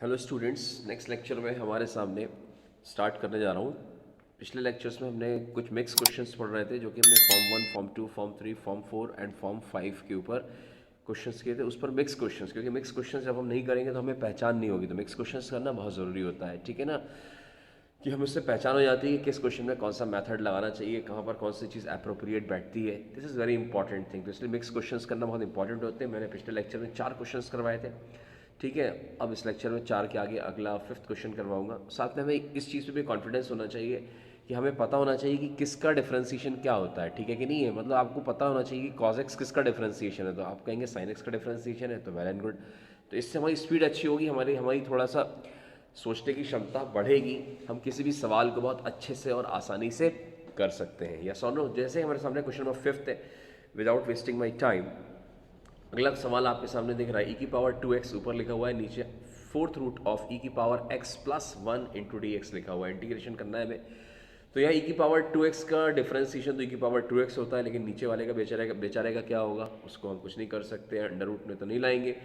Hello students, next lecture में हमारे सामने स्टार्ट करने जा रहा हूँ। पिछले लेक्चर्स में हमने कुछ मिक्स क्वेश्चंस पढ़ रहे थे जो कि हमने form 1, form 2, form 3, form 4 and form 5 के ऊपर क्वेश्चंस किए थे। उस पर मिक्स क्वेश्चंस, क्योंकि मिक्स क्वेश्चंस जब हम नहीं करेंगे तो हमें पहचान नहीं होगी, तो मिक्स क्वेश्चंस करना बहुत ज़रूरी होता है, ठीक है ना। कि हमें उससे पहचान हो जाती है कि किस क्वेश्चन में कौन सा मेथड लगाना चाहिए, कहाँ पर कौन सी चीज़ अप्रोप्रिएट बैठती है। This is very important thing, तो इसलिए मिक्स क्वेश्चंस करना बहुत इंपॉर्टेंट होते हैं। मैंने पिछले लेक्चर में 4 क्वेश्चंस करवाए थे, ठीक है। अब इस लेक्चर में 4 के आगे अगला 5th क्वेश्चन करवाऊंगा। साथ में हमें इस चीज़ पे भी कॉन्फिडेंस होना चाहिए कि हमें पता होना चाहिए कि किसका डिफरेंशिएशन क्या होता है, ठीक है कि नहीं है। मतलब आपको पता होना चाहिए कि cos x किसका डिफरेंशिएशन है, तो आप कहेंगे sin x का डिफरेंशिएशन है, तो वेल एंड गुड। तो इससे हमारी स्पीड अच्छी होगी, हमारी हमारी थोड़ा सा सोचने की क्षमता बढ़ेगी, हम किसी भी सवाल को बहुत अच्छे से और आसानी से कर सकते हैं। या सोनो, जैसे हमारे सामने क्वेश्चन नंबर 5th है, विदाउट वेस्टिंग माई टाइम अगला सवाल आपके सामने दिख रहा है। ई की पावर 2x ऊपर लिखा हुआ है, नीचे फोर्थ रूट ऑफ ई की power x plus 1 into d x लिखा हुआ है। इंटीग्रेशन करना है हमें। तो यहाँ ई की पावर 2x का डिफरेंशिएशन तो ई की पावर 2x होता है, लेकिन नीचे वाले का बेचारे का क्या होगा, उसको हम कुछ नहीं कर सकते हैं, अंडर रूट में तो नहीं लाएंगे।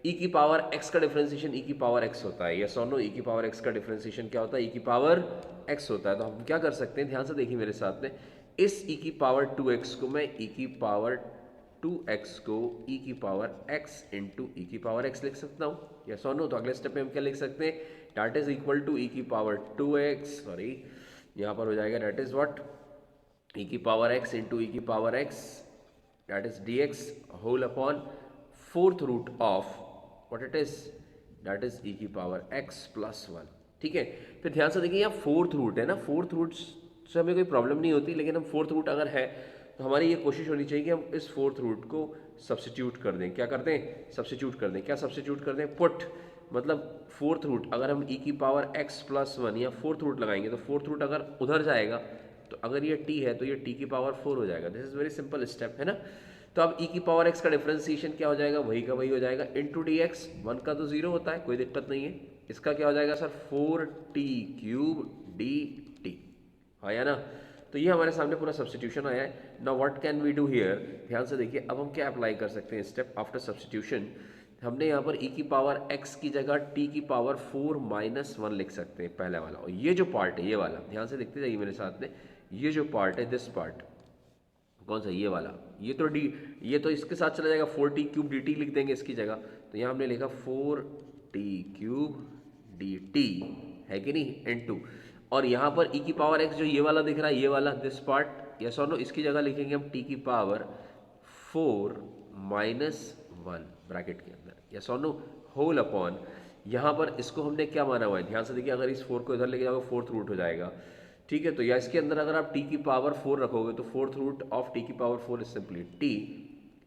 ई की पावर x का डिफरेंशिएशन ई की पावर x होता है। यस और नो, ई की पावर x का डिफरेंशिएशन क्या होता है, ई की पावर x होता है। तो हम क्या कर सकते हैं, ध्यान से देखिए मेरे साथ में। इस ई की पावर 2x को मैं ई की पावर 2x को e की पावर x इंटू ई की पावर x लिख सकता हूँ। यस और नो, तो अगले स्टेप में हम क्या लिख सकते हैं, डैट इज इक्वल टू ई की पावर 2x, सॉरी यहाँ पर हो जाएगा डैट इज व्हाट, ई की पावर x इंटू ई की power x, that is dx whole upon fourth root of what it is, that is e की पावर x प्लस 1, ठीक है। फिर ध्यान से देखिए, यहाँ फोर्थ रूट है ना, फोर्थ रूट से हमें कोई प्रॉब्लम नहीं होती, लेकिन हम फोर्थ रूट अगर है तो हमारी ये कोशिश होनी चाहिए कि हम इस फोर्थ रूट को सब्सिट्यूट कर दें। क्या कर दें, सब्सिट्यूट कर दें। क्या सब्सिट्यूट कर दें, पुट, मतलब फोर्थ रूट अगर हम ई की पावर x प्लस 1 या फोर्थ रूट लगाएंगे तो फोर्थ रूट अगर उधर जाएगा तो अगर ये t है तो ये t की पावर 4 हो जाएगा। This is very simple step, है ना। तो अब e की पावर x का डिफरेंशिएशन क्या हो जाएगा, वही का वही हो जाएगा, इंटू डी एक्स, वन का तो जीरो होता है, कोई दिक्कत नहीं है। इसका क्या हो जाएगा सर, 4t³ dt, आया ना। तो ये हमारे सामने पूरा सब्सटीट्यूशन आया है। Now what can we do here, ध्यान से देखिए, अब हम क्या अप्लाई कर सकते हैं स्टेप आफ्टर सब्सटीट्यूशन। हमने यहाँ पर e की पावर x की जगह t की पावर 4 माइनस 1 लिख सकते हैं, पहला वाला। और ये जो पार्ट है, ये वाला ध्यान से देखते जाइए मेरे साथ में, ये जो पार्ट है, दिस पार्ट कौन सा, ये वाला, ये तो डी, ये तो इसके साथ चला जाएगा, 4t³ dt लिख देंगे इसकी जगह। तो यहाँ हमने लिखा 4t³ dt, है कि नहीं, इनटू, और यहाँ पर e की पावर x जो ये वाला दिख रहा है, ये वाला दिस पार्ट, यस और नो, इसकी जगह लिखेंगे हम t की पावर 4 माइनस 1 ब्रैकेट के अंदर, यस और नो, होल अपॉन, यहाँ पर इसको हमने क्या माना हुआ है, ध्यान से देखिए, अगर इस 4 को इधर लेके जाओगे फोर्थ रूट हो जाएगा, ठीक है। तो या इसके अंदर अगर आप t की पावर 4 रखोगे तो फोर्थ रूट ऑफ t की power 4 is simply t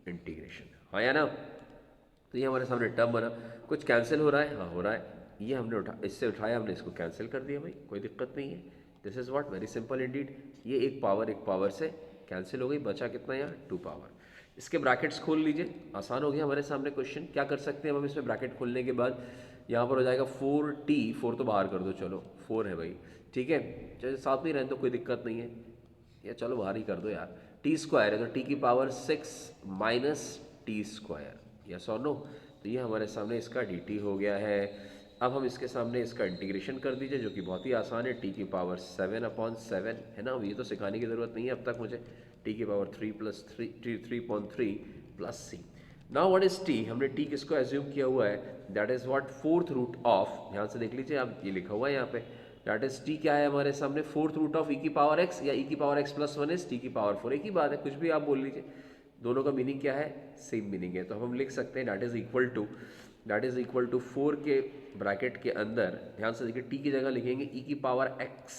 integration, हाँ या ना। तो ये हमारे सामने टर्म बना, कुछ कैंसिल हो रहा है, हाँ हो रहा है, ये हमने इससे उठाया, हमने इसको कैंसिल कर दिया भाई, कोई दिक्कत नहीं है। This is what, very simple Indeed. ये एक पावर से कैंसिल हो गई, बचा कितना यहाँ, 2 पावर। इसके ब्रैकेट्स खोल लीजिए, आसान हो गया हमारे सामने क्वेश्चन। क्या कर सकते हैं हम इसमें ब्रैकेट खोलने के बाद, यहाँ पर हो जाएगा 4t, 4 तो बाहर कर दो, चलो 4 है भाई, ठीक है, चाहे साथ में रहने तो कोई दिक्कत नहीं है, या चलो बाहर ही कर दो यार। टी स्क्वायर है तो टी की power 6 minus T square, yes और नो। तो ये हमारे सामने इसका dt हो गया है। अब हम इसके सामने इसका इंटीग्रेशन कर दीजिए, जो कि बहुत ही आसान है, टी की पावर 7/7, है ना। अब ये तो सिखाने की ज़रूरत नहीं है अब तक मुझे, टी की power 3 plus 3 plus c. Now what is t, हमने टी किसको एज्यूम किया हुआ है, that is what, fourth root of, ध्यान से देख लीजिए आप, ये लिखा हुआ है यहाँ पे, दैट इज टी क्या है हमारे सामने, फोर्थ रूट ऑफ ई की पावर एक्स, या ई की power x plus 1 is T की पावर 4, एक ही बात है, कुछ भी आप बोल लीजिए, दोनों का मीनिंग क्या है, सेम मीनिंग है। तो हम लिख सकते हैं दैट इज इक्वल टू 4 के ब्रैकेट के अंदर, ध्यान से देखिए, टी की जगह लिखेंगे ई की पावर एक्स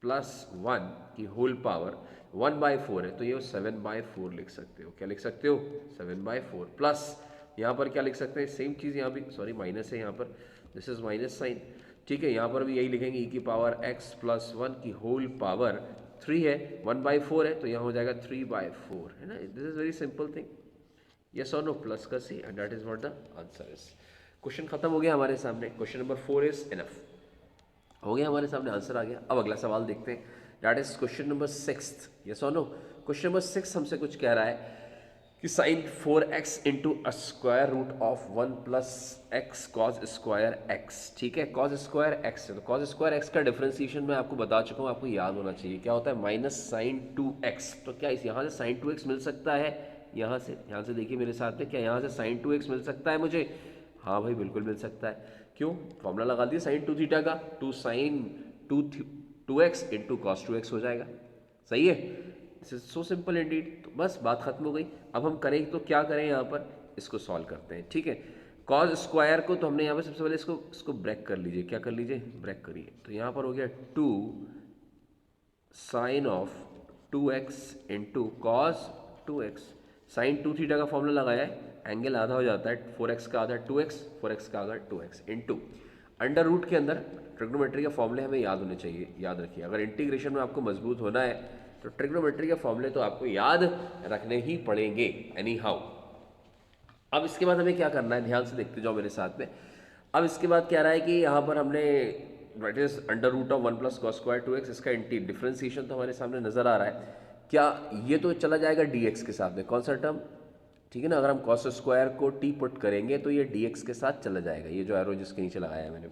प्लस 1 की होल पावर, 1/4 है तो ये 7/4 लिख सकते हो। क्या लिख सकते हो, 7/4, प्लस यहाँ पर क्या लिख सकते हैं, सेम चीज़ यहाँ भी, सॉरी माइनस है यहाँ पर, दिस इज माइनस साइन, ठीक है। यहाँ पर भी यही लिखेंगे, ई की पावर x प्लस 1 की होल पावर 3 है, 1/4 है तो यहाँ हो जाएगा 3/4, है ना। This is very simple thing, yes और नो, प्लस का C, and that is what the answer is. Question खत्म हो गया हमारे सामने, क्वेश्चन नंबर 4 इज इनफ, हो गया हमारे सामने, आंसर आ गया। अब अगला सवाल देखते हैं, that is question number 6, yes और नो। क्वेश्चन नंबर 6 हमसे कुछ कह रहा है कि sine 4x into square root of 1 plus x cos square x. ठीक है, कॉज स्क्वायर एक्स है, तो कॉज स्क्वायर एक्स का डिफरेंशिएशन मैं आपको बता चुका हूँ, आपको याद होना चाहिए क्या होता है, माइनस साइन 2x। तो क्या इस यहाँ से साइन 2x मिल सकता है, यहाँ से देखिए मेरे साथ में, क्या यहाँ से साइन 2x मिल सकता है मुझे? हाँ भाई बिल्कुल मिल सकता है। क्यों? फॉर्मूला लगा दिया साइन 2 थीटा का, 2 sign 2x into cos 2x हो जाएगा। सही है, this is so simple Indeed. तो बस बात खत्म हो गई। अब हम करें तो क्या करें, यहाँ पर इसको सॉल्व करते हैं। ठीक है, कॉज स्क्वायर को तो हमने यहाँ पर सबसे पहले इसको ब्रेक कर लीजिए। क्या कर लीजिए? ब्रेक करिए। तो यहाँ पर हो गया 2 sine of 2x into cos 2x। Sine 2 theta का फॉर्मूला लगाया है, एंगल आधा हो जाता है, 4x का आधा 2x, 4x का आधा 2x इंटू अंडर रूट के अंदर ट्रिग्नोमेट्री के फॉर्मूले हमें याद होने चाहिए, याद रखिए। अगर इंटीग्रेशन में आपको मजबूत होना है तो ट्रिग्नोमेट्री के फॉर्मूले तो आपको याद रखने ही पड़ेंगे एनी हाउ। अब इसके बाद हमें क्या करना है, ध्यान से देखते जाओ मेरे साथ में। अब इसके बाद क्या रहा है कि यहाँ पर हमने that is under root of 1 plus cos square 2x, इसका डिफरेंशिएशन तो हमारे सामने नजर आ रहा है। क्या ये तो चला जाएगा dx के साथ में, कौन सा टर्म? ठीक है ना, अगर हम कॉस स्क्वायर को t पुट करेंगे तो ये dx के साथ चला जाएगा, ये जो एरो जिसके नीचे लगाया है मैंने।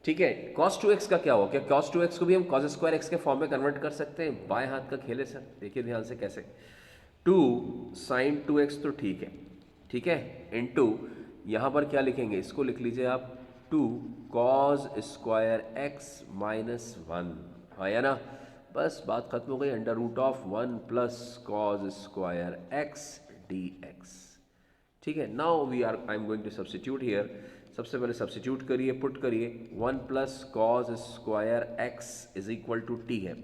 ठीक है, cos 2x का क्या हुआ? क्या cos 2x को भी हम cos स्क्वायर x के फॉर्म में कन्वर्ट कर सकते हैं? बाएं हाथ का खेल है सर, देखिए ध्यान से कैसे। 2 साइन 2x तो ठीक है, ठीक है, इनटू यहाँ पर क्या लिखेंगे, इसको लिख लीजिए आप 2 cos स्क्वायर x माइनस 1। हाँ या ना, बस बात खत्म हो गई। Under root of 1 plus cos square x dx। ठीक है, now we are I am going to substitute here. सबसे पहले सब्सटीट्यूट करिए, पुट करिए, 1 plus cos square x is equal to t है।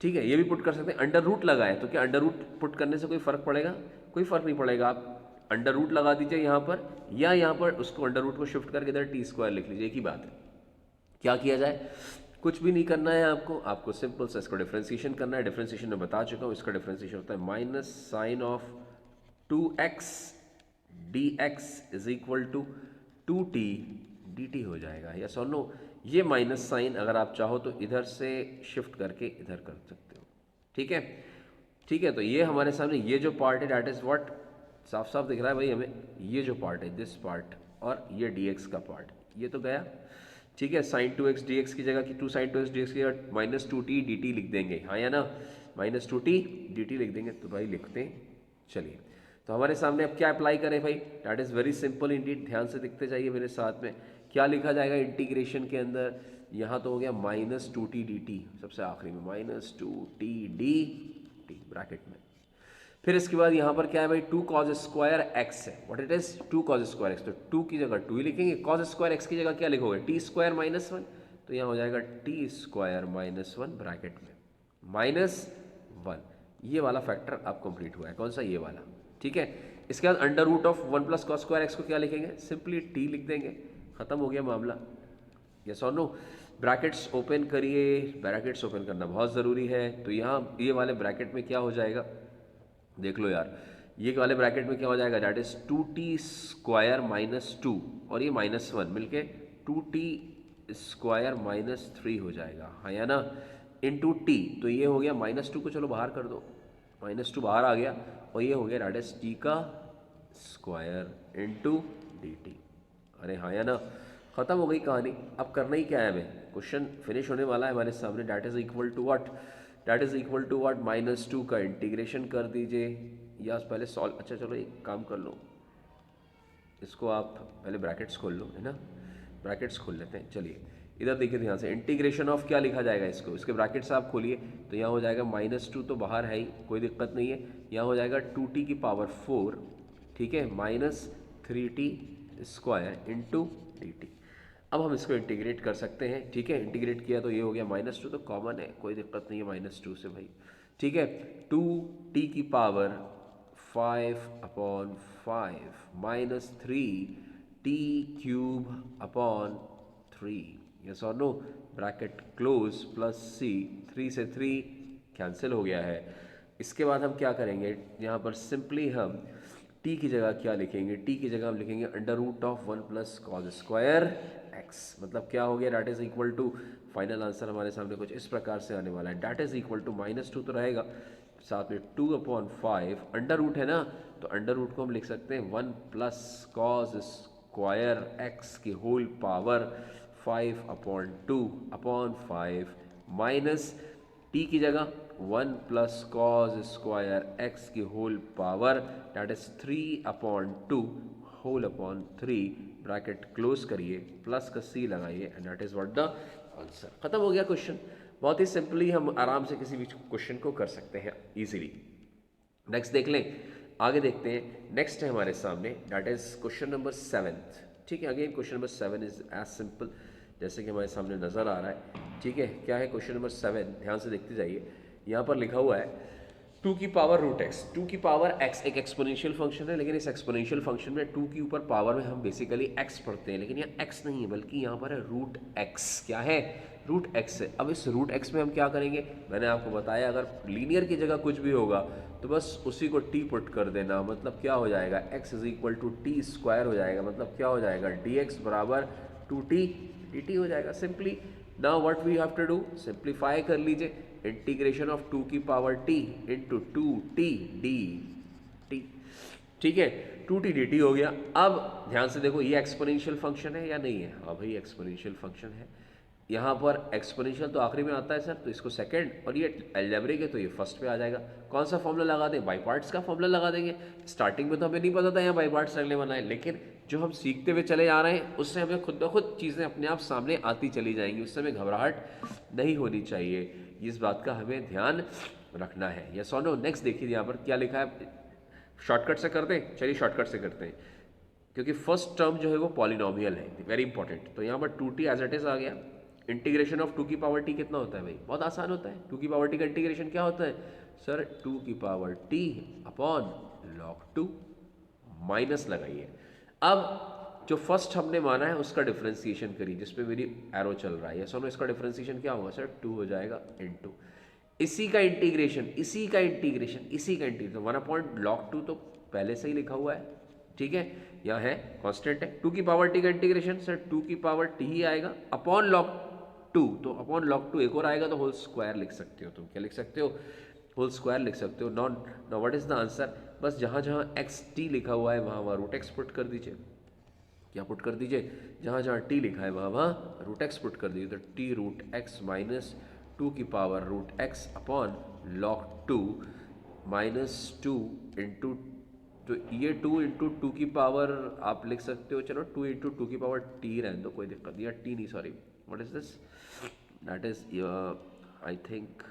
ठीक है, ये भी पुट कर सकते हैं, अंडर रूट लगाए तो क्या अंडर रूट पुट करने से कोई फर्क पड़ेगा? कोई फर्क नहीं पड़ेगा। आप अंडर रूट लगा दीजिए यहाँ पर, या यहाँ पर उसको अंडर रूट को शिफ्ट करके इधर टी स्क्वायर लिख लीजिए, एक ही बात है। क्या किया जाए? कुछ भी नहीं करना है आपको सिंपल से इसको डिफरेंशिएशन करना है। डिफरेंशिएशन में बता चुका हूँ, इसका डिफरेंशिएशन होता है minus sine of 2x dx is equal to 2t dt हो जाएगा। यस और नो? ये माइनस साइन अगर आप चाहो तो इधर से शिफ्ट करके इधर कर सकते हो। ठीक है, ठीक है, तो ये हमारे सामने ये जो पार्ट है डैट इज व्हाट, साफ साफ दिख रहा है भाई हमें, ये जो पार्ट है दिस पार्ट, और ये dx का पार्ट, ये तो गया। ठीक है, साइन 2x dx की जगह, कि 2 साइन 2x dx की जगह माइनस 2t dt लिख देंगे। हाँ या ना, माइनस 2t dt लिख देंगे। तो भाई लिखते हैं, चलिए। तो हमारे सामने अब क्या अप्लाई करें भाई, that is very simple Indeed. ध्यान से दिखते जाइए मेरे साथ में, क्या लिखा जाएगा इंटीग्रेशन के अंदर। यहाँ तो हो गया माइनस 2t dt, सबसे आखिरी में माइनस 2t dt ब्रैकेट में। फिर इसके बाद यहाँ पर क्या है भाई, 2 cos स्क्वायर x है, what it is 2 cos square x। तो 2 की जगह 2 ही लिखेंगे, cos स्क्वायर x की जगह क्या लिखोगे, t स्क्वायर माइनस 1। तो यहाँ हो जाएगा t स्क्वायर माइनस 1 ब्रैकेट में माइनस 1। ये वाला फैक्टर अब कंप्लीट हुआ है, कौन सा, ये वाला। ठीक है, इसके बाद under root of 1 plus cos square x को क्या लिखेंगे, सिंपली t लिख देंगे, खत्म हो गया मामला। यस और नो? ब्रैकेट्स ओपन करिए, ब्रैकेट्स ओपन करना बहुत ज़रूरी है। तो यहाँ ये वाले ब्रैकेट में क्या हो जाएगा, देख लो यार, ये वाले ब्रैकेट में क्या हो जाएगा, that is 2t square minus 2 और ये माइनस 1 मिलके 2t स्क्वायर माइनस 3 हो जाएगा। हाँ या ना, इंटू टी। तो ये हो गया माइनस 2 को चलो बाहर कर दो, माइनस 2 बाहर आ गया, और ये हो गया दैट इज टी का स्क्वायर इंटू डी टी। अरे हाँ या ना, खत्म हो गई कहानी। अब करना ही क्या है हमें, क्वेश्चन फिनिश होने वाला है हमारे सामने। That is equal to what, that is equal to what, minus 2 का इंटीग्रेशन कर दीजिए, या पहले सॉल्व। अच्छा चलो एक काम कर लो, इसको आप पहले ब्रैकेट्स खोल लो, है ना, ब्रैकेट्स खोल लेते हैं। चलिए इधर देखिए ध्यान से, इंटीग्रेशन ऑफ क्या लिखा जाएगा इसको, इसके ब्रैकेट्स आप खोलिए। तो यहाँ हो जाएगा माइनस 2 तो बाहर है ही, कोई दिक्कत नहीं है। यहाँ हो जाएगा 2t की पावर 4, ठीक है, minus 3t square into D T. अब हम इसको इंटीग्रेट कर सकते हैं। ठीक है, इंटीग्रेट किया तो ये हो गया माइनस 2, तो कॉमन है, कोई दिक्कत नहीं है माइनस 2 से भाई। ठीक है, 2t की power 5/5 minus 3t cube upon 3, yes और नो, ब्रैकेट क्लोज, प्लस सी, 3 से 3 कैंसिल हो गया है। इसके बाद हम क्या करेंगे, यहाँ पर सिंपली हम t की जगह क्या लिखेंगे, t की जगह हम लिखेंगे under root of 1 plus cos square x। मतलब क्या हो गया, that is equal to, final answer हमारे सामने कुछ इस प्रकार से आने वाला है, that is equal to minus 2 तो रहेगा, साथ में 2/5 अंडर रूट है ना, तो अंडर रूट को हम लिख सकते हैं 1 प्लस कॉज स्क्वायर एक्स की होल पावर 5/2/5 माइनस टी की जगह 1 प्लस कॉज स्क्वायर एक्स की whole power that is 3/2 whole upon 3 bracket close करिए प्लस का सी लगाइए and that is what the answer. खत्म हो गया क्वेश्चन। बहुत ही सिंपली हम आराम से किसी भी क्वेश्चन को कर सकते हैं इजीली। नेक्स्ट देख लें, आगे देखते हैं। नेक्स्ट है हमारे सामने दैट इज क्वेश्चन नंबर 7। ठीक है, again question number 7 is as simple जैसे कि हमारे सामने नज़र आ रहा है। ठीक है, क्या है क्वेश्चन नंबर 7, ध्यान से देखते जाइए। यहाँ पर लिखा हुआ है 2 की पावर रूट एक्स। 2 की पावर एक्स एक एक्सपोनेंशियल फंक्शन है, लेकिन इस एक्सपोनेंशियल फंक्शन में 2 के ऊपर पावर में हम बेसिकली एक्स पढ़ते हैं, लेकिन यहाँ एक्स नहीं है बल्कि यहाँ पर है रूट एक्स। क्या है? रूट एक्स है। अब इस रूट एक्स में हम क्या करेंगे, मैंने आपको बताया अगर लीनियर की जगह कुछ भी होगा तो बस उसी को टी पुट कर देना। मतलब क्या हो जाएगा, x is equal to t square हो जाएगा। मतलब क्या हो जाएगा, डी एक्स बराबर 2t dt हो जाएगा simply. Now what we have to do, simplify कर लीजिए। इंटीग्रेशन ऑफ 2 की power t into 2t dt। ठीक है, 2t dt हो गया। अब ध्यान से देखो, ये एक्सपोनेंशियल फंक्शन है या नहीं है? हाँ भाई एक्सपोनेंशियल फंक्शन है। यहाँ पर एक्सपोनेंशियल तो आखिरी में आता है सर, तो इसको सेकंड, और ये अलजेब्रिक है तो ये फर्स्ट पे आ जाएगा। कौन सा फॉर्मूला लगा दें? बाई पार्ट्स का फॉर्मूला लगा देंगे। स्टार्टिंग में तो हमें नहीं पता था यहाँ बाई पार्ट्स लगने वाला है, लेकिन जो हम सीखते हुए चले जा रहे हैं उससे हमें खुद ब खुद चीज़ें अपने आप सामने आती चली जाएंगी। उससे हमें घबराहट नहीं होनी चाहिए, इस बात का हमें ध्यान रखना है। या सोनो, नेक्स्ट देखिए यहाँ पर क्या लिखा है। शॉर्टकट से कर दें, चलिए शॉर्टकट से करते हैं, क्योंकि फर्स्ट टर्म जो है वो पॉलिनोमियल है, वेरी इंपॉर्टेंट। तो यहाँ पर 2t एज इट इज आ गया। इंटीग्रेशन ऑफ 2 की पावर t कितना होता है भाई? बहुत आसान होता है। 2 की पावर t का इंटीग्रेशन क्या होता है सर? 2 की power t upon log 2 minus लगाइए। अब जो फर्स्ट हमने माना है उसका डिफरेंशिएशन करिए, जिसपे मेरी एरो चल रहा है। या सुनो, इसका डिफरेंशिएशन क्या होगा सर? 2 हो जाएगा इनटू इसी का इंटीग्रेशन, इसी का इंटीग्रेशन, इसी का इंटीग्रेशन 1/log 2 तो पहले से ही लिखा हुआ है। ठीक है, यहाँ है कांस्टेंट है। 2 की पावर टी का इंटीग्रेशन सर 2 की पावर टी ही आएगा अपॉन log 2, तो अपॉन log 2 एक और आएगा तो होल स्क्वायर लिख सकते हो। तुम क्या लिख सकते हो? होल स्क्वायर लिख सकते हो। Non know what is the answer? बस जहाँ जहाँ एक्स टी लिखा हुआ है वहाँ वहाँ रूट एक्स पुट कर दीजिए। क्या पुट कर दीजिए? जहाँ जहाँ टी लिखा है वहाँ वहाँ रूट एक्स पुट कर दीजिए। तो टी रूट एक्स माइनस 2 की power root x upon log 2 minus 2 into, तो ये 2 इंटू 2 की पावर आप लिख सकते हो। चलो 2 इंटू 2 की पावर टी रहने दो, कोई दिक्कत नहीं। या टी नहीं, sorry, what is this, that is I think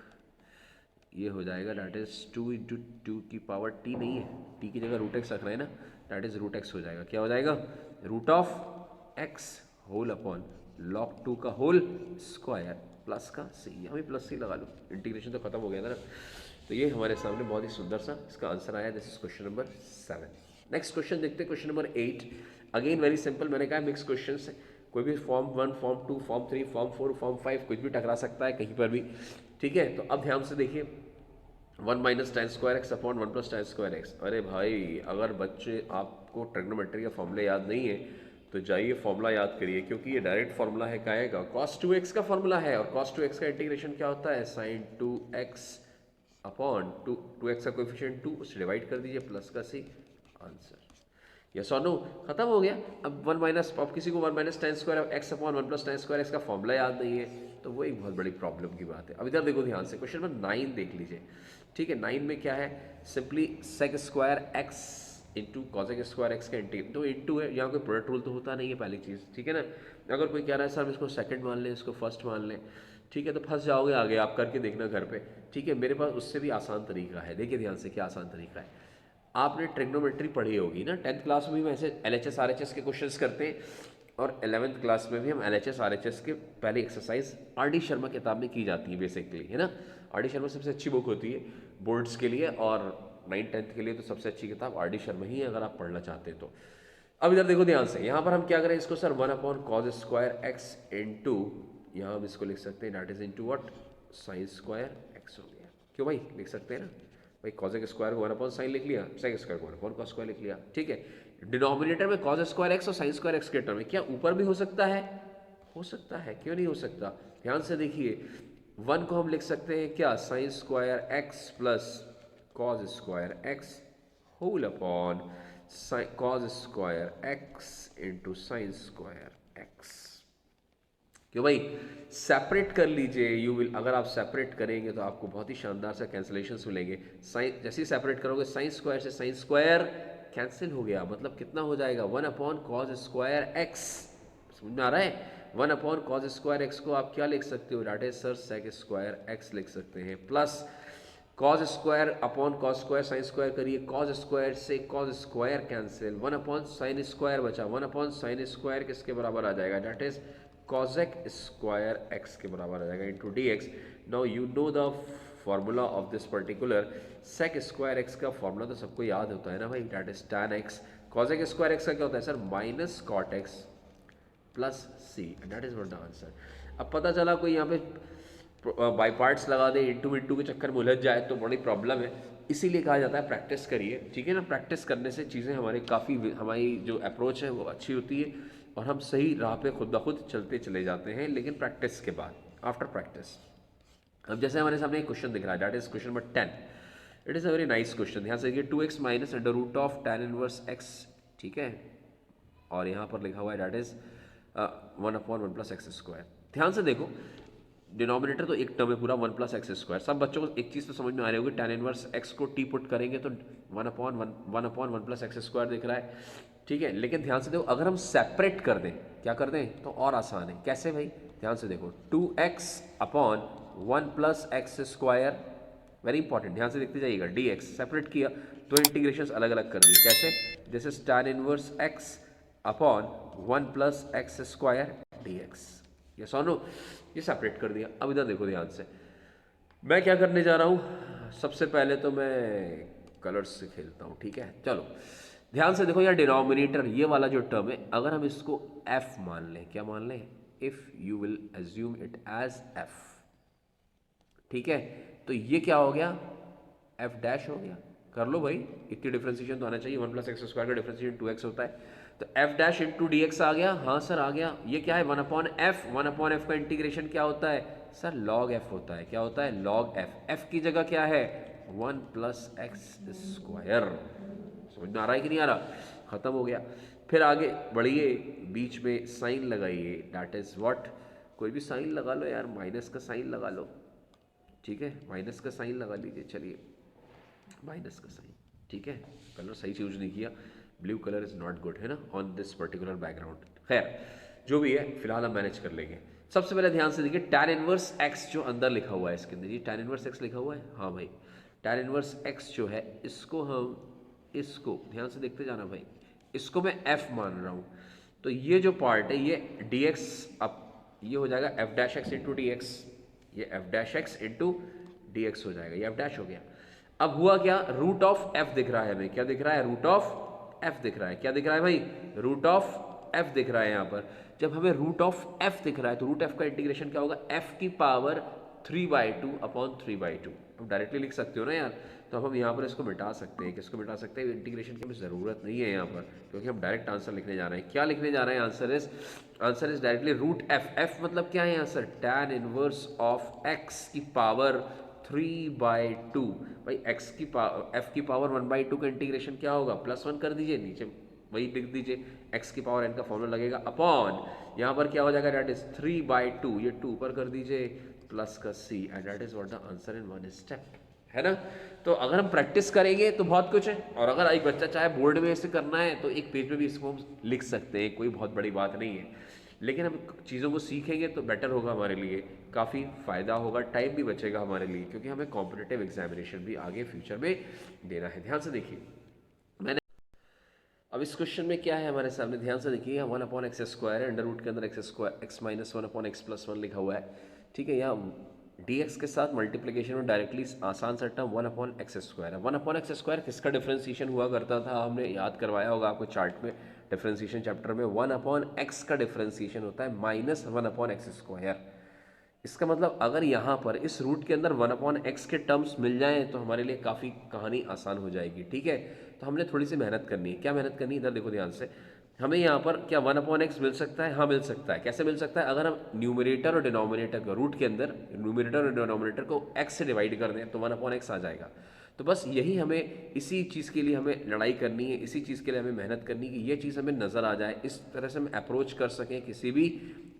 ये हो जाएगा, दैट इज 2 इंटू 2 की पावर टी नहीं है, टी की जगह रूट एक्स रख रहे हैं ना, दैट इज रूट एक्स हो जाएगा। क्या हो जाएगा? Root of x whole upon log 2 का होल स्क्वायर प्लस का सी। यहाँ भी प्लस सी लगा लो, इंटीग्रेशन तो खत्म हो गया था ना। तो ये हमारे सामने बहुत ही सुंदर सा इसका आंसर आया। This is question number 7। Next question देखते हैं, question number 8। Again very simple, मैंने कहा मिक्स क्वेश्चन है, कोई भी form 1, form 2, form 3, form 4, form 5 कुछ भी टकरा सकता है कहीं पर भी। ठीक है, तो अब ध्यान से देखिए 1 minus tan square x upon 1 plus tan square x. अरे भाई, अगर बच्चे आपको ट्रिग्नोमेट्री के फॉर्मूले याद नहीं है तो जाइए फॉर्मूला याद करिए, क्योंकि ये डायरेक्ट फॉर्मूला है क्या आएगा, cos 2x का फॉर्मूला है। और cos 2x का इंटीग्रेशन क्या होता है? sin 2x अपॉन 2x का कोएफिशिएंट 2, उससे डिवाइड कर दीजिए प्लस का सी, आंसर। यस और नो, खत्म हो गया। अब 1 माइनस, अब किसी को 1 minus tan square x upon 1 plus tan square x का फॉर्मूला याद नहीं है तो वो एक बहुत बड़ी प्रॉब्लम की बात है। अब इधर देखो ध्यान से, क्वेश्चन नंबर 9 देख लीजिए। ठीक है, 9 में क्या है? Simply sec square x into cosec square x का इंटीग्रेशन, तो इंटू है, यहाँ कोई प्रोडक्ट रूल तो होता नहीं है पहली चीज़। ठीक है ना, अगर कोई कह रहा है सर हम इसको सेकंड मान लें, इसको फर्स्ट मान लें, ठीक है, तो फंस जाओगे आगे, आप करके देखना घर पे। ठीक है, मेरे पास उससे भी आसान तरीका है। देखिए ध्यान से क्या आसान तरीका है। आपने ट्रिग्नोमेट्री पढ़ी होगी ना, 10th क्लास में भी वैसे LHS RHS के क्वेश्चंस करते हैं, और 11th क्लास में भी हम LHS RHS के पहली एक्सरसाइज RD शर्मा किताब में की जाती है बेसिकली, है ना। RD शर्मा सबसे अच्छी बुक होती है बोर्ड्स के लिए, और 9th-10th के लिए तो सबसे अच्छी किताब RD शर्मा ही है अगर आप पढ़ना चाहते हैं तो। अब इधर देखो ध्यान से, यहाँ पर हम क्या करें इसको sir, 1 upon cos square x into, यहाँ हम इसको लिख सकते हैं that is into what, sign square x हो गया। क्यों भाई, लिख सकते हैं ना भाई, कॉसेक स्क्वायर को 1 अपॉन साइन लिख लिया, सेक स्क्वायर को 1 अपॉन कॉस स्क्वायर लिख लिया। ठीक है, डिनोमिनेटर में कॉस स्क्वायर एक्स और साइन स्क्वायर एक्स के टर्म में, क्या ऊपर भी हो सकता है? हो सकता है, क्यों नहीं हो सकता। ध्यान से देखिए, 1 को हम लिख सकते हैं क्या, sine square x plus cos square x whole upon cos square x into sine square x. क्यों भाई, सेपरेट कर लीजिए, यू विल, अगर आप सेपरेट करेंगे तो आपको बहुत ही शानदार से कैंसिलेशंस मिलेंगे। साइन जैसे ही सेपरेट करोगे साइन स्क्वायर से साइन स्क्वायर कैंसिल हो गया, मतलब कितना हो जाएगा 1/cos स्क्वायर एक्स। समझ में आ रहा है? 1/cos स्क्वायर एक्स को आप क्या लिख सकते हो, that is sir sec square x लिख सकते हैं, plus cos square upon cos square sine square करिए, कॉज स्क्वायर से cos square cancel, 1/sin square बचा, 1/sin स्क्वायर किसके बराबर आ जाएगा, that is cosec square x के बराबर आ जाएगा into d x. Now you know the formula of this particular sec square x का फॉर्मूला तो सबको याद होता है ना भाई, date is tan x। cosec square x का क्या होता है sir, minus cot x plus c, that is what the answer. अब पता चला कोई यहाँ पे बाई पार्ट्स लगा दे, इंटू इंटू के चक्कर में उलझ जाए तो बड़ी प्रॉब्लम है, इसीलिए कहा जाता है प्रैक्टिस करिए, ठीक है ना। प्रैक्टिस करने से चीज़ें हमारी काफ़ी, हमारी जो अप्रोच है वो अच्छी होती है और हम सही राह पे खुद ब खुद चलते चले जाते हैं, लेकिन प्रैक्टिस के बाद, आफ्टर प्रैक्टिस। अब जैसे हमारे सामने एक क्वेश्चन दिख रहा है, that is question number 10। It is a very nice question. ध्यान से देखिए, 2x minus under root of tan inverse x, ठीक है, और यहाँ पर लिखा हुआ है that is 1/1 plus x square. ध्यान से देखो, डिनोमिनेटर तो एक टर्म है पूरा 1 प्लस एक्स स्क्वायर। सब बच्चों को एक चीज़ तो समझ में आ रही होगी, tan इनवर्स x को t पुट करेंगे तो 1/1 प्लस एक्स स्क्वायर दिख रहा है, ठीक है। लेकिन ध्यान से देखो, अगर हम सेपरेट कर दें, क्या कर दें, तो और आसान है। कैसे भाई, ध्यान से देखो, 2x upon 1 plus x square, very important, ध्यान से देखते जाइएगा, dx सेपरेट किया तो इंटीग्रेशन अलग अलग कर दी, कैसे, this is tan inverse x upon 1 plus x square dx, ये सोनो, ये सेपरेट कर दिया। अब इधर देखो ध्यान से, मैं क्या करने जा रहा हूँ, सबसे पहले तो मैं कलर्स से खेलता हूँ, ठीक है। चलो ध्यान से देखो, यार डिनोमिनेटर ये वाला जो टर्म है, अगर हम इसको f मान लें, क्या मान लें, if you will assume it as f, ठीक है, तो ये क्या हो गया, f डैश हो गया। कर लो भाई, इतनी डिफ्रेंसिएशन तो आना चाहिए, 1 प्लस एक्स स्क्वायर का डिफ्रेंसिएशन 2x होता है, तो f dash into d x आ गया। हाँ सर आ गया। ये क्या है, 1/f, 1/f का इंटीग्रेशन क्या होता है सर, log f होता है। क्या होता है, log f। f की जगह क्या है, 1 प्लस एक्स स्क्वायर। समझ में आ रहा है कि नहीं आ रहा, खत्म हो गया। फिर आगे बढ़िए, बीच में साइन लगाइए, दैट इज व्हाट, कोई भी साइन लगा लो यार, माइनस का साइन लगा लो, ठीक है, माइनस का साइन लगा लीजिए, चलिए माइनस का साइन, ठीक है। कलर सही चूज नहीं किया, blue colour is not good, है ना, ऑन दिस पर्टिकुलर बैकग्राउंड। खैर जो भी है, फिलहाल हम मैनेज कर लेंगे। सबसे पहले ध्यान से देखिए, tan इनवर्स x जो अंदर लिखा हुआ है इसके अंदर, ये tan इनवर्स x लिखा हुआ है, हाँ भाई, tan इनवर्स x जो है, इसको हम, इसको ध्यान से देखते जाना भाई, इसको मैं f मान रहा हूँ, तो ये जो पार्ट है ये dx, अब ये हो जाएगा f dash x into d x, ये f dash x into d x हो जाएगा, ये f डैश हो गया। अब हुआ क्या, रूट ऑफ f दिख रहा है हमें, क्या दिख रहा है, रूट ऑफ f दिख रहा है, क्या दिख रहा है भाई, रूट ऑफ f दिख रहा है। यहाँ पर जब हमें रूट ऑफ f दिख रहा है तो रूट f का इंटीग्रेशन क्या होगा, f की पावर 3/2 अपॉन 3/2। अब डायरेक्टली लिख सकते हो ना यार, तो अब हम यहाँ पर इसको मिटा सकते हैं, किसको मिटा सकते हैं, इंटीग्रेशन की हमें ज़रूरत नहीं है यहाँ पर, क्योंकि हम डायरेक्ट आंसर लिखने जा रहे हैं। क्या लिखने जा रहे हैं, answer is directly root f मतलब क्या है answer, tan inverse of x की पावर 3/2। भाई x की f की पावर 1/2 का इंटीग्रेशन क्या होगा, +1 कर दीजिए, नीचे वही लिख दीजिए, x की पावर n का फॉर्मूला लगेगा, अपॉन यहाँ पर क्या हो जाएगा, डेट इज 3/2, ये 2 पर कर दीजिए, प्लस का c, and that is what the answer in one step, है ना। तो अगर हम प्रैक्टिस करेंगे तो बहुत कुछ है, और अगर एक बच्चा चाहे बोर्ड में ऐसे करना है तो एक पेज में भी इसको हम लिख सकते हैं, कोई बहुत बड़ी बात नहीं है। लेकिन हम चीज़ों को सीखेंगे तो बेटर होगा हमारे लिए, काफ़ी फ़ायदा होगा, टाइम भी बचेगा हमारे लिए, क्योंकि हमें कॉम्पिटिटिव एग्जामिनेशन भी आगे फ्यूचर में देना है। ध्यान से देखिए, मैंने अब इस क्वेश्चन में क्या है हमारे सामने, ध्यान से देखिए, 1/x स्क्वायर है, अंडर रूट के अंदर x square x minus 1/x plus 1 लिखा हुआ है, ठीक है। यहाँ dx के साथ मल्टीप्लिकेशन में डायरेक्टली आसान सा टर्म 1/x स्क्वायर है। 1/x स्क्वायर किसका डिफ्रेंसिएशन हुआ करता था, हमने याद करवाया होगा आपको चार्ट में, डिफ्रेंसिएशन चैप्टर में 1/x का डिफ्रेंसिएशन होता है -1/x स्क्वायर। इसका मतलब अगर यहाँ पर इस रूट के अंदर 1/x के टर्म्स मिल जाएं तो हमारे लिए काफ़ी कहानी आसान हो जाएगी, ठीक है। तो हमने थोड़ी सी मेहनत करनी है। क्या मेहनत करनी है, इधर देखो ध्यान से, हमें यहाँ पर क्या 1/x मिल सकता है, हाँ मिल सकता है। कैसे मिल सकता है, अगर हम न्यूमरेटर और डिनोमिनेटर को, रूट के अंदर न्यूमरेटर और डिनोमिनेटर को x से डिवाइड कर दें तो 1/x आ जाएगा। तो बस यही हमें, इसी चीज़ के लिए हमें लड़ाई करनी है, इसी चीज़ के लिए हमें मेहनत करनी है कि ये चीज़ हमें नज़र आ जाए, इस तरह से हम अप्रोच कर सकें किसी भी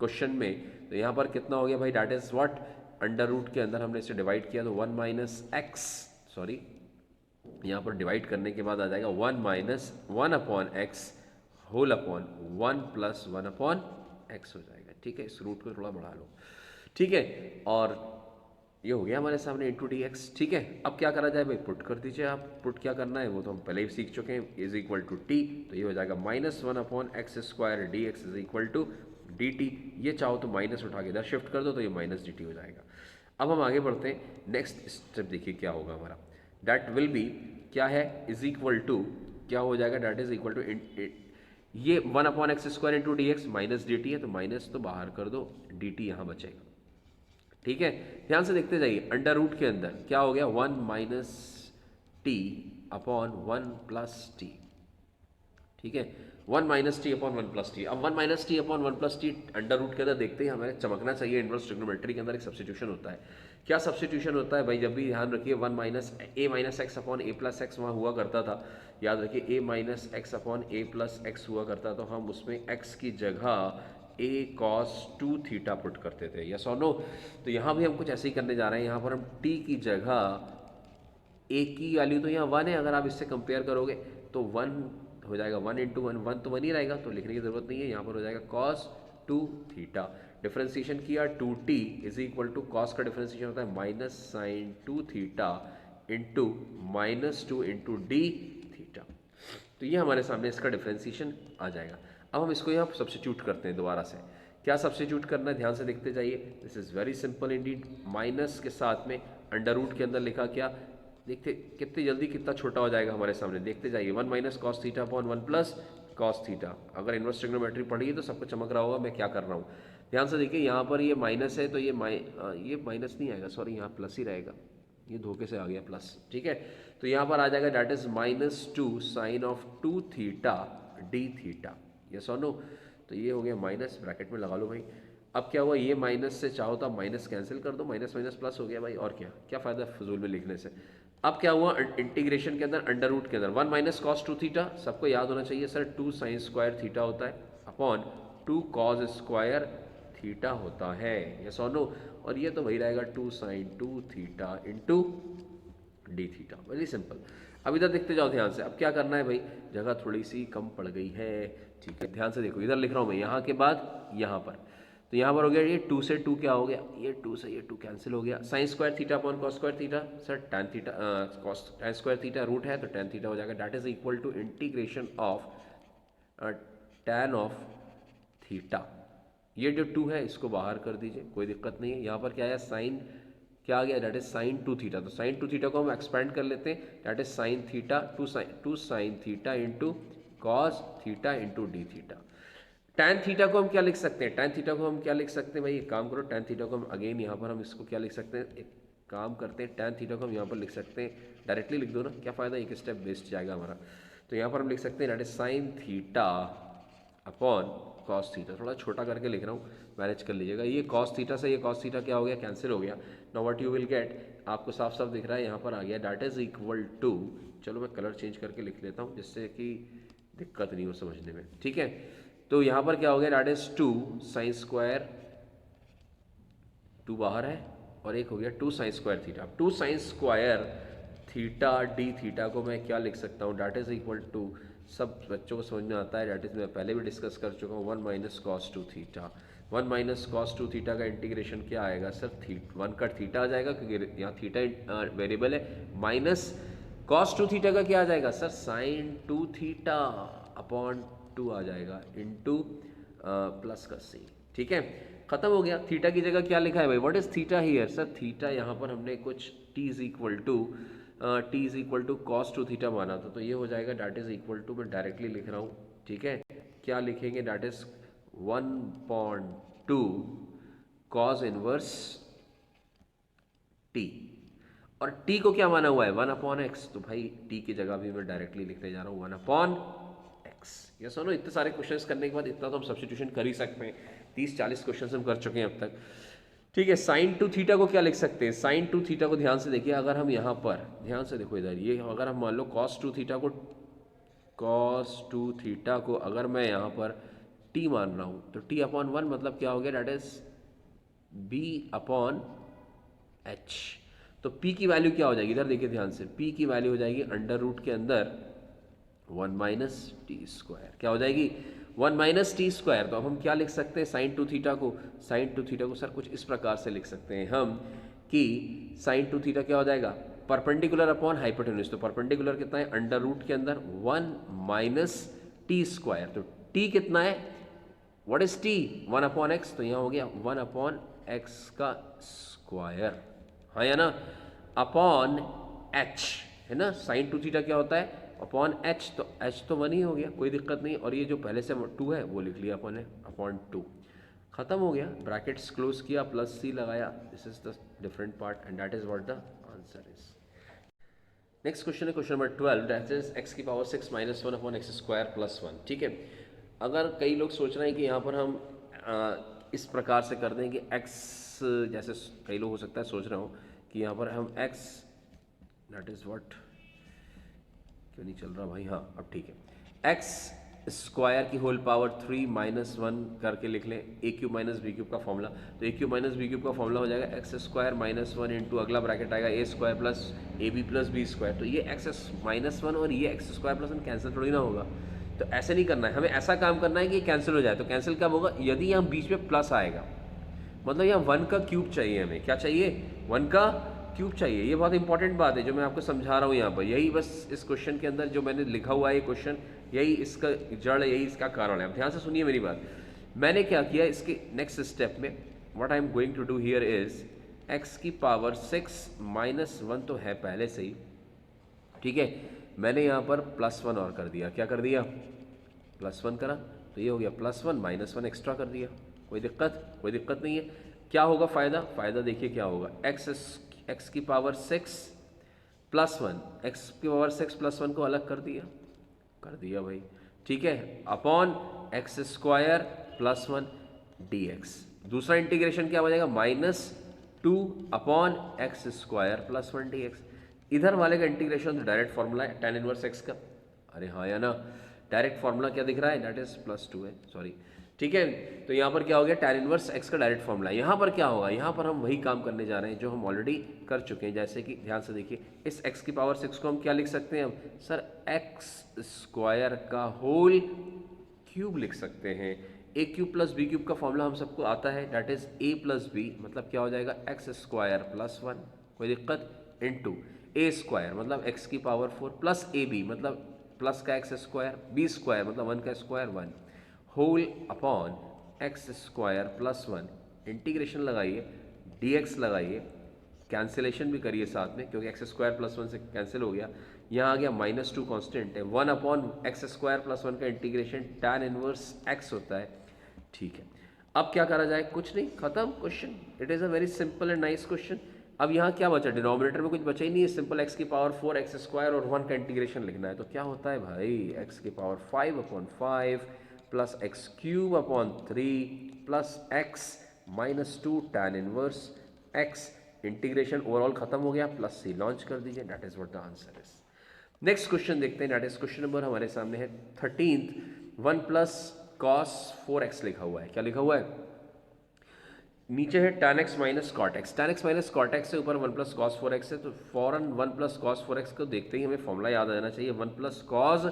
क्वेश्चन में। तो यहाँ पर कितना हो गया भाई, that is what, under root के अंदर हमने इसे डिवाइड किया तो 1 माइनस एक्स, सॉरी यहाँ पर डिवाइड करने के बाद आ जाएगा 1 minus 1 upon x whole upon 1 plus 1 upon x हो जाएगा। ठीक है, इस रूट को थोड़ा बढ़ा लो। ठीक है, और ये हो गया हमारे सामने इंटू डी एक्स। ठीक है, अब क्या करा जाए भाई, पुट कर दीजिए आप। पुट क्या करना है वो तो हम पहले ही सीख चुके हैं, इज इक्वल टू टी, तो ये हो जाएगा minus 1 upon x square d x is equal to d t. ये चाहो तो माइनस उठा के इधर शिफ्ट कर दो तो ये माइनस डी टी हो जाएगा। अब हम आगे बढ़ते हैं, नेक्स्ट स्टेप देखिए क्या होगा हमारा, डैट विल बी क्या है, इज इक्वल टू क्या हो जाएगा, डैट इज इक्वल टू ये 1 upon x square into d x minus D T है, तो माइनस तो बाहर कर दो, डी टी यहाँ बचेगा। ठीक है, ध्यान से देखते जाइए, अंडर रूट के अंदर क्या हो गया, 1 minus t upon 1 plus t. ठीक है, 1 minus t upon 1 plus t. अब 1 minus t upon 1 plus t under root के अंदर देखते ही हमें चमकना चाहिए, इनवर्स ट्रिग्नोमेट्री के अंदर एक सब्स्टिट्यूशन होता है। क्या सब्स्टिट्यूशन होता है भाई, जब भी ध्यान रखिए 1 माइनस ए माइनस एक्स अपॉन ए प्लस एक्स वहाँ हुआ करता था, याद रखिए ए माइनस एक्स अपॉन ए प्लस एक्स हुआ करता, तो हम उसमें एक्स की जगह ए कॉस 2 थीटा पुट करते थे, यस और नो। तो यहाँ भी हम कुछ ऐसे ही करने जा रहे हैं, यहाँ पर हम टी की जगह ए की वैल्यू तो यहाँ 1 है, अगर आप इससे कंपेयर करोगे तो 1 हो जाएगा, 1 इंटू 1, 1 तो 1 ही रहेगा, तो लिखने की जरूरत नहीं है, यहाँ पर हो जाएगा कॉस 2 थीटा। डिफ्रेंसिएशन किया 2t is equal to cos का डिफ्रेंसिएशन होता है minus sine 2 theta into minus 2 into d theta. तो ये हमारे सामने इसका डिफ्रेंसिएशन आ जाएगा। अब हम इसको यहाँ सब्स्टिट्यूट करते हैं दोबारा से। क्या सब्स्टिट्यूट करना है, ध्यान से देखते जाइए, this is very simple Indeed. Minus के साथ में अंडर रूट के अंदर लिखा क्या, देखते कितनी जल्दी कितना छोटा हो जाएगा हमारे सामने, देखते जाइए। 1 minus cos theta upon 1 plus cos theta. अगर इनवर्स ट्रिग्नोमेट्री पढ़ी है तो सबको चमक रहा होगा मैं क्या कर रहा हूँ। ध्यान से देखिए, यहाँ पर ये माइनस है तो ये माइनस नहीं आएगा, सॉरी यहाँ प्लस ही रहेगा, ये धोखे से आ गया प्लस। ठीक है, तो यहाँ पर आ जाएगा that is minus 2 sine of 2 theta d theta, yes और नो। तो ये हो गया माइनस, ब्रैकेट में लगा लो भाई। अब क्या हुआ, ये माइनस से चाहो तो आप माइनस कैंसिल कर दो, माइनस माइनस प्लस हो गया भाई, और क्या क्या फ़ायदा फजूल में लिखने से। अब क्या हुआ, इंटीग्रेशन के अंदर अंडर रूट के अंदर 1 माइनस कॉस 2 थीटा, सबको याद होना चाहिए सर 2 साइन स्क्वायर थीटा होता है अपॉन 2 कॉस स्क्वायर थीटा होता है, यस और नो। और ये तो वही रहेगा 2 sine 2 theta into d theta, very simple. अब इधर देखते जाओ ध्यान से, अब क्या करना है भाई, जगह थोड़ी सी कम पड़ गई है। ठीक है, ध्यान से देखो, इधर लिख रहा हूँ मैं, यहाँ के बाद यहाँ पर, तो यहाँ पर हो गया ये 2 से 2 क्या हो गया, ये 2 से ये 2 कैंसिल हो गया। Sine square theta upon cos square theta, sir tan theta cos tan square theta root है तो टैन थीटा हो जाएगा, that is equal to integration of tan of theta. ये जो 2 है इसको बाहर कर दीजिए, कोई दिक्कत नहीं है। यहाँ पर क्या है, साइन क्या आ गया, डैट इज साइन 2 थीटा, तो साइन 2 थीटा को हम एक्सपेंड कर लेते हैं, that is sine theta 2 sine theta into cos theta into d theta. Tan theta को हम क्या लिख सकते हैं, टैन थीटा को हम क्या लिख सकते हैं भाई, एक काम करो, टैन थीटा को हम अगेन यहाँ पर हम इसको क्या लिख सकते हैं, एक काम करते हैं, टैन थीटा को हम यहाँ पर लिख सकते हैं, डायरेक्टली लिख दो ना, क्या फ़ायदा, एक स्टेप वेस्ट जाएगा हमारा। तो यहाँ पर हम लिख सकते हैं that is sine theta upon cos theta, थोड़ा छोटा करके लिख रहा हूँ, मैनेज कर लीजिएगा। ये कॉस थीटा से ये कॉस थीटा क्या हो गया, कैंसिल हो गया। Now what you will get, आपको साफ साफ दिख रहा है यहाँ पर आ गया, डैट इज इक्वल टू, चलो मैं कलर चेंज करके लिख लेता हूँ जिससे कि दिक्कत नहीं हो समझने में। ठीक है, तो यहाँ पर क्या हो गया, डैट इज 2 साइन स्क्वायर, 2 बाहर है और एक हो गया 2 sign square theta. 2 sign square theta d theta को मैं क्या लिख सकता हूँ, डैट इज इक्वल टू, सब बच्चों को समझ में आता है, डैट इज मैं पहले भी डिस्कस कर चुका हूँ, 1 minus cos 2 theta. 1 minus cos 2 theta का इंटीग्रेशन क्या आएगा सर, 1 का थीटा आ जाएगा क्योंकि यहाँ थीटा वेरिएबल है, माइनस कॉस 2 थीटा का क्या आ जाएगा सर, साइन 2 थीटा अपॉन 2 आ जाएगा इंटू प्लस का सी। ठीक है, खत्म हो गया। थीटा की जगह क्या लिखा है भाई, what is theta here sir, theta यहाँ पर हमने कुछ t is equal to cos 2 theta माना था, तो ये हो जाएगा डैट इज इक्वल टू, मैं डायरेक्टली लिख रहा हूँ। ठीक है, क्या लिखेंगे, that is 1/2 cos inverse t, और t को क्या माना हुआ है 1/x, तो भाई t की जगह भी मैं डायरेक्टली लिखने जा रहा हूँ 1/x। यस और नो, इतने सारे क्वेश्चंस करने के बाद इतना तो हम सब्स्टिट्यूशन कर ही सकते हैं, 30-40 क्वेश्चंस हम कर चुके हैं अब तक। ठीक है, साइन टू थीटा को क्या लिख सकते हैं? साइन टू थीटा को ध्यान से देखिए, अगर हम यहाँ पर ध्यान से देखो इधर, ये अगर हम मान लो cos टू थीटा को अगर मैं यहाँ पर t मान रहा हूँ तो t अपॉन 1 मतलब क्या हो गया? That is b upon h। तो p की वैल्यू क्या हो जाएगी? इधर देखिए ध्यान से, p की वैल्यू हो जाएगी अंडर रूट के अंदर 1 माइनस टी स्क्वायर। क्या हो जाएगी? 1 माइनस टी स्क्वायर। तो अब हम क्या लिख सकते हैं साइन टू थीटा को? साइन टू थीटा को सर कुछ इस प्रकार से लिख सकते हैं हम कि साइन टू थीटा क्या हो जाएगा? Perpendicular upon hypotenuse. तो परपेंडिकुलर कितना है? अंडर रूट के अंदर 1 माइनस टी स्क्वायर। तो टी कितना है? What is T? 1 upon x. तो यहाँ हो गया 1 अपॉन एक्स का स्क्वायर, हाँ या ना, अपॉन एच, है ना। साइन टू थीटा क्या होता है? Upon H. तो एच तो 1 ही हो गया, कोई दिक्कत नहीं। और ये जो पहले से 2 है वो लिख लिया अपन ने, अपॉन 2। खत्म हो गया, ब्रैकेट्स क्लोज किया, प्लस सी लगाया। This is the different part and that is what the answer is. Next question है question number 12, that is x की power 6 minus 1 upon x square plus 1। ठीक है, अगर कई लोग सोच रहे हैं कि यहाँ पर हम इस प्रकार से कर दें कि x, जैसे कई लोग हो सकता है सोच रहे हो कि यहाँ पर हम x, दैट इज व्हाट, क्यों नहीं चल रहा भाई? हाँ अब ठीक है, एक्स स्क्वायर की होल पावर 3 माइनस 1 करके लिख लें, a cube minus b cube का फॉर्मूला। तो a cube minus b cube का फॉर्मूला हो जाएगा एक्स स्क्वायर माइनस 1 इंटू अगला ब्रैकेट आएगा a square plus a b plus b square. तो ये एक्स माइनस 1 और ये एक्स स्क्वायर प्लस 1 कैंसिल थोड़ी ना होगा। तो ऐसे नहीं करना है, हमें ऐसा काम करना है कि कैंसिल हो जाए। तो कैंसिल कब होगा? यदि यहाँ बीच में प्लस आएगा, मतलब यहाँ 1 का क्यूब चाहिए हमें। क्या चाहिए? 1 का क्यूब चाहिए। ये बहुत इंपॉर्टेंट बात है जो मैं आपको समझा रहा हूँ यहाँ पर। यही बस इस क्वेश्चन के अंदर जो मैंने लिखा हुआ है ये क्वेश्चन, यही इसका जड़, यही इसका कारण है। अब ध्यान से सुनिए मेरी बात। मैंने क्या किया इसके नेक्स्ट स्टेप में, what I am going to do here is x की पावर 6 माइनस 1 तो है पहले से ही, ठीक है। मैंने यहाँ पर प्लस 1 और कर दिया। क्या कर दिया? प्लस 1 करा, तो ये हो गया प्लस 1 माइनस 1 एक्स्ट्रा कर दिया। कोई दिक्कत? कोई दिक्कत नहीं है। क्या होगा फ़ायदा? फ़ायदा देखिए क्या होगा, एक्स की पावर 6 प्लस 1, एक्स की पावर 6 प्लस 1 को अलग कर दिया भाई, ठीक है, upon x square plus 1 D x. दूसरा इंटीग्रेशन क्या बनेगा? Minus 2 upon x square plus 1 D x. इधर वाले का इंटीग्रेशन तो डायरेक्ट फॉर्मूला है tan इनवर्स एक्स का, अरे हाँ या ना, डायरेक्ट फॉर्मूला क्या दिख रहा है? दैट इज प्लस 2 है, सॉरी, ठीक है। तो यहाँ पर क्या हो गया? tan इनवर्स एक्स का डायरेक्ट फॉर्मूला। यहाँ पर क्या होगा? यहाँ पर हम वही काम करने जा रहे हैं जो हम ऑलरेडी कर चुके हैं। जैसे कि ध्यान से देखिए, इस x की पावर 6 को हम क्या लिख सकते हैं? हम सर एक्स स्क्वायर का होल क्यूब लिख सकते हैं। A cube plus b cube का फॉर्मूला हम सबको आता है, that is a plus b, मतलब क्या हो जाएगा? एक्स स्क्वायर प्लस 1, कोई दिक्कत, इनटू ए स्क्वायर मतलब एक्स की पावर 4 प्लस ए बी मतलब प्लस का एक्स स्क्वायर, बी स्क्वायर मतलब 1 का square 1, whole upon x square plus 1, integration लगाइए, डी एक्स लगाइए, कैंसिलेशन भी करिए साथ में क्योंकि एक्स स्क्वायर प्लस 1 से कैंसिल हो गया। यहाँ आ गया माइनस 2 कॉन्स्टेंट है, 1 अपॉन एक्स स्क्वायर प्लस 1 का इंटीग्रेशन tan इनवर्स एक्स होता है, ठीक है। अब क्या करा जाए? कुछ नहीं, खत्म question. It is a very simple and nice question. अब यहाँ क्या बचा? डिनोमिनेटर में कुछ बचा ही नहीं है, सिंपल एक्स की पावर 4 एक्स स्क्वायर और 1 का इंटीग्रेशन लिखना है। तो क्या होता है भाई? एक्स की power 5 upon 5 plus x cube upon 3 plus x minus 2 tan inverse x, integration overall खत्म हो गया, प्लस सी लॉन्च कर दीजिए, that is what the answer is. Next question देखते हैं, दैट इज क्वेश्चन नंबर हमारे सामने है 13th, 1 प्लस कॉस 4x लिखा हुआ है। क्या लिखा हुआ है? नीचे है tan x minus cot x, tan x minus cot x से ऊपर 1 प्लस कॉस 4x है। तो फॉरन 1 प्लस कॉस 4x को देखते ही हमें फॉर्मूला याद आ जाना चाहिए, 1 प्लस कॉस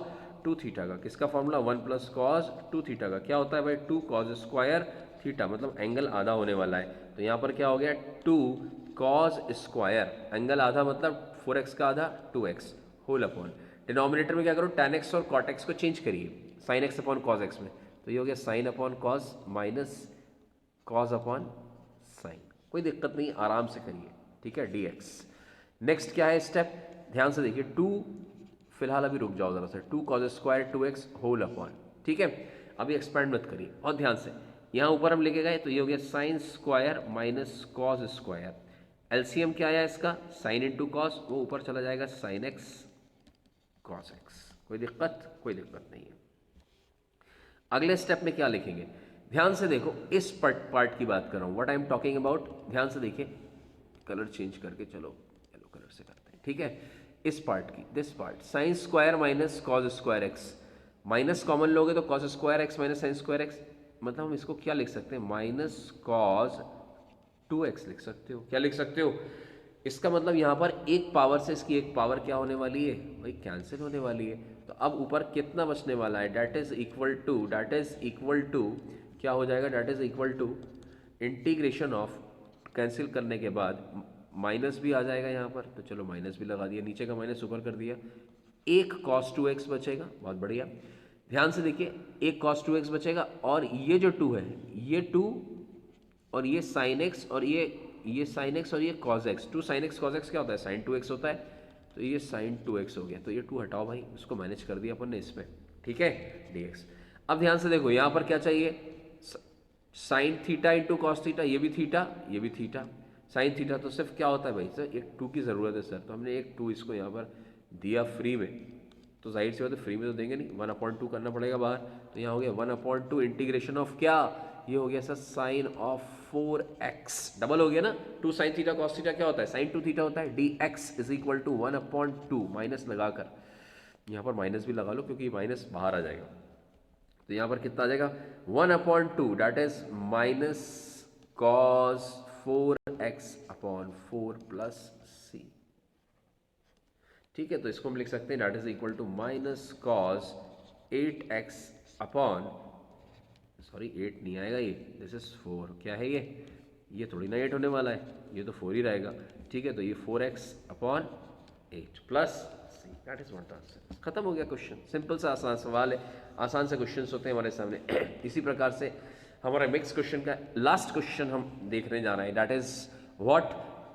2 थीटा का। किसका फॉर्मूला? 1 प्लस कॉस 2 थीटा का। क्या होता है भाई? 2 कॉस स्क्वायर थीटा, मतलब एंगल आधा होने वाला है। तो यहाँ पर क्या हो गया? 2 कॉस स्क्वायर, एंगल आधा मतलब 4x का आधा 2x, होल अपॉन डिनोमिनेटर में क्या करो? tan x और cot x को चेंज करिए sin x upon cos x में। तो ये हो गया sin upon cos minus cos upon sin, कोई दिक्कत नहीं, आराम से करिए, ठीक है, dx। नेक्स्ट क्या है स्टेप? ध्यान से देखिए, 2 फिलहाल अभी रुक जाओ जरा सा, 2 cos square 2x whole upon, ठीक है, अभी एक्सपेंड मत करिए। और ध्यान से यहाँ ऊपर हम लेके गए तो ये हो गया sin square minus cos square, LCM क्या आया इसका? sin इंटू कॉस, वो ऊपर चला जाएगा sin x cos x, कोई दिक्कत? कोई दिक्कत नहीं है। अगले स्टेप में क्या लिखेंगे? ध्यान से देखो, इस पार्ट की बात कर रहा हूँ, what I am talking about. ध्यान से देखिए, कलर चेंज करके चलो येलो कलर से करते हैं, ठीक है। इस पार्ट की, this part, sine square minus cos square x, minus common लोगे तो cos square x minus sign square x, मतलब हम इसको क्या लिख सकते हैं, माइनस कॉज 2x लिख सकते हो। क्या लिख सकते हो? इसका मतलब यहाँ पर एक पावर से इसकी एक पावर क्या होने वाली है भाई, कैंसिल होने वाली है। तो अब ऊपर कितना बचने वाला है, डेट इज इक्वल टू क्या हो जाएगा, that is equal to integration of, cancel करने के बाद माइनस भी आ जाएगा यहाँ पर, तो चलो माइनस भी लगा दिया, नीचे का माइनस ऊपर कर दिया, एक cos 2x बचेगा, बहुत बढ़िया। ध्यान से देखिए, एक cos 2x बचेगा, और ये जो 2 है, ये 2 और ये साइन एक्स और ये साइन एक्स और ये cos x, 2 sine x cos x क्या होता है, साइन 2x होता है, तो ये साइन 2x हो गया, तो ये 2 हटाओ भाई, उसको मैनेज कर दिया अपन ने इसमें, ठीक है, dx। अब ध्यान से देखो, यहाँ पर क्या चाहिए, sine theta into cos theta, ये भी थीटा, साइन थीटा, तो सिर्फ क्या होता है भाई सर, एक 2 की ज़रूरत है सर, तो हमने एक 2 इसको यहाँ पर दिया फ्री में, तो जाहिर सी बात है फ्री में तो देंगे नहीं, 1/2 करना पड़ेगा बाहर, तो यहाँ हो गया 1/2 इंटीग्रेशन ऑफ क्या, ये हो गया sir sign of 4x, double हो गया ना, 2 साइन थीटा कॉस थीटा क्या होता है, साइन 2 थीटा होता है, dx is equal to 1/2, minus लगाकर, यहाँ पर माइनस भी लगा लो क्योंकि माइनस बाहर आ जाएगा, तो यहाँ पर कितना आ जाएगा, 1/2, that is minus cos 4x/4 plus C, ठीक है। तो इसको हम लिख सकते हैं, that is equal to minus cos 8x upon, sorry 8 नहीं आएगा ये, दिस इज 4, क्या है ये थोड़ी ना 8 होने वाला है, ये तो 4 ही रहेगा, ठीक है। तो ये 4x/8 plus C, that is what answer. खत्म हो गया क्वेश्चन, सिंपल सा आसान सवाल है, आसान से क्वेश्चन होते हैं हमारे सामने। इसी प्रकार से हमारा नेक्स्ट क्वेश्चन का लास्ट क्वेश्चन हम देखने जा रहे हैं, that is what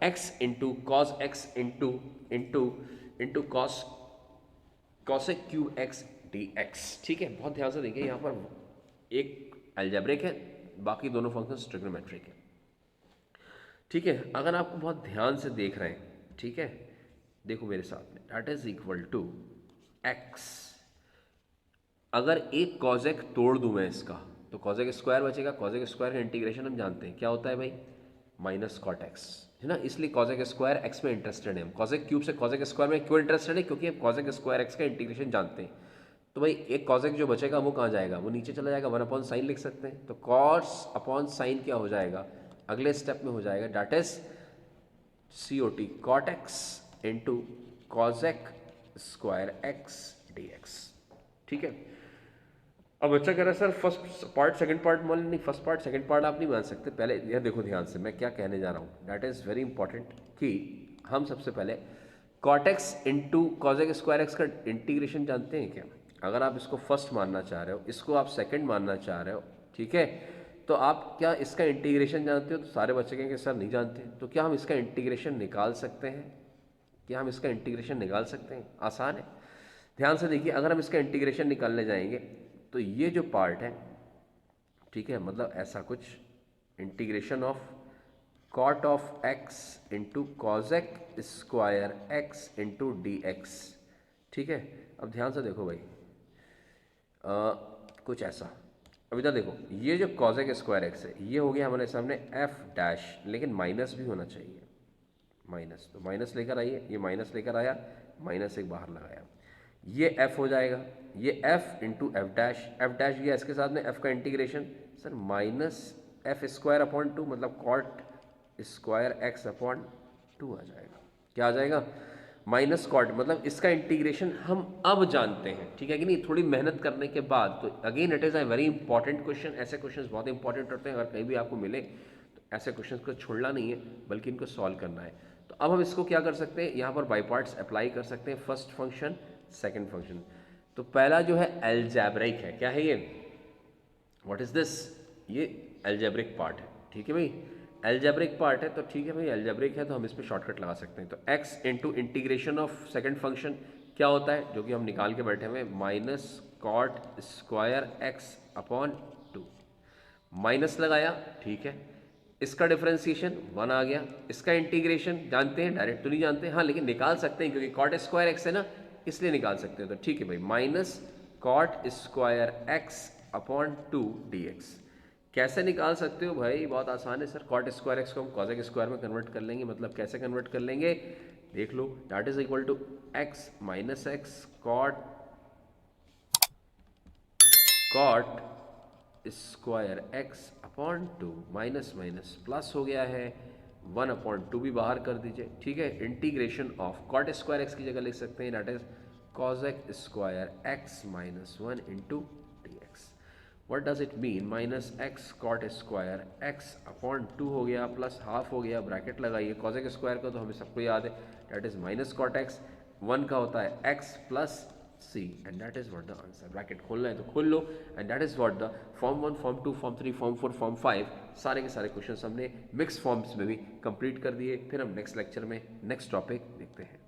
x into cos x into cosec cube x dx, ठीक है। बहुत ध्यान से देखिए, यहाँ पर एक अलजेब्रिक है, बाकी दोनों फंक्शंस ट्रिग्नोमेट्रिक है, ठीक है। अगर आपको बहुत ध्यान से देख रहे हैं, ठीक है, देखो मेरे साथ में, that is equal to x, अगर एक कॉजेक तोड़ दूं मैं इसका, तो कॉजेक स्क्वायर बचेगा, कॉजेक स्क्वायर का इंटीग्रेशन हम जानते हैं क्या होता है भाई, माइनस कॉट एक्स, है ना, इसलिए कॉजेक स्क्वायर एक्स में इंटरेस्टेड है हम, कॉजेक क्यूब से कॉजेक स्क्वायर में क्यों इंटरेस्टेड है, क्योंकि हम कॉजेक स्क्वायर एक्स का इंटीग्रेशन जानते हैं। तो भाई एक कॉजेक जो बचेगा वो कहाँ जाएगा, वो नीचे चला जाएगा, 1/sin लिख सकते हैं, तो कॉस अपॉन साइन क्या हो जाएगा, अगले स्टेप में हो जाएगा, that is COT cot x into cosec square x dx, ठीक है। अब बच्चा कह रहा है sir first part second part मान, नहीं फर्स्ट पार्ट सेकंड पार्ट आप नहीं मान सकते, पहले यह देखो ध्यान से मैं क्या कहने जा रहा हूँ, दैट इज़ वेरी इंपॉर्टेंट, कि हम सबसे पहले cot x into cosec square x का इंटीग्रेशन जानते हैं क्या। अगर आप इसको फर्स्ट मानना चाह रहे हो, इसको आप सेकंड मानना चाह रहे हो, ठीक है, तो आप क्या इसका इंटीग्रेशन जानते हो, तो सारे बच्चे कहेंगे सर नहीं जानते, तो क्या हम इसका इंटीग्रेशन निकाल सकते हैं, क्या हम इसका इंटीग्रेशन निकाल सकते हैं, आसान है। ध्यान से देखिए, अगर हम इसका इंटीग्रेशन निकालने जाएंगे तो ये जो पार्ट है, ठीक है, मतलब ऐसा कुछ, integration of cot of x into cosec square x into dx, ठीक है। अब ध्यान से देखो भाई, कुछ ऐसा, अब इधर देखो, ये जो कॉजेक स्क्वायर एक्स है ये हो गया हमारे सामने f डैश, लेकिन माइनस भी होना चाहिए, माइनस, तो माइनस लेकर आइए, ये माइनस लेकर आया, माइनस एक बाहर लगाया, ये f हो जाएगा, ये f इंटू एफ डैश गया, इसके साथ में f का integration sir minus F square upon 2, मतलब कॉट स्क्वायर एक्स अपॉन 2 आ जाएगा, क्या आ जाएगा, माइनस कॉट, मतलब इसका इंटीग्रेशन हम अब जानते हैं, ठीक है कि नहीं, थोड़ी मेहनत करने के बाद। तो again it is a very important question, ऐसे क्वेश्चन बहुत इंपॉर्टेंट होते हैं, अगर कहीं भी आपको मिले तो ऐसे क्वेश्चन को छोड़ना नहीं है, बल्कि इनको सॉल्व करना है। तो अब हम इसको क्या कर सकते हैं, यहाँ पर बाई पार्ट्स अप्लाई कर सकते हैं, फर्स्ट फंक्शन सेकेंड फंक्शन। तो पहला जो है अलजेब्रिक है, क्या है ये, व्हाट इज दिस, ये अलजेब्रिक पार्ट है, ठीक है भाई, अलजेब्रिक पार्ट है, तो ठीक है भाई अलजेब्रिक है, तो हम इस पर शॉर्टकट लगा सकते हैं। तो x into integration of second function क्या होता है, जो कि हम निकाल के बैठे हुए, minus cot square x upon 2, minus लगाया, ठीक है, इसका डिफरेंशिएशन 1 आ गया, इसका इंटीग्रेशन जानते हैं, डायरेक्ट तो नहीं जानते, हाँ लेकिन निकाल सकते हैं क्योंकि कॉट स्क्वायर एक्स है ना, इसलिए निकाल सकते हैं। तो ठीक है भाई, minus cot square x upon 2 dx, कैसे निकाल सकते हो भाई? बहुत आसान है सर। कॉट स्क्वायर एक्स को हम कॉसेक स्क्वायर में कन्वर्ट कर लेंगे। मतलब कैसे कन्वर्ट कर लेंगे देख लो। That is equal to x minus x cot square x upon two, minus minus plus हो गया है, 1/2 भी बाहर कर दीजिए, ठीक है। Integration of cot square x की जगह लिख सकते हैं that is cosec square x minus 1 into d x. What does it mean? Minus x cot square x upon 2 हो गया, प्लस हाफ हो गया, ब्रैकेट लगाइए। कॉसेक स्क्वायर का तो हमें सबको याद है, that is minus cot x, 1 का होता है x plus C, and that is what the answer। Bracket खोलना है तो खोल लो, and that is what the form 1 form 2 form 3 form 4 form 5 सारे के सारे क्वेश्चंस हमने मिक्स फॉर्म्स में भी कंप्लीट कर दिए। फिर हम नेक्स्ट लेक्चर में नेक्स्ट टॉपिक देखते हैं।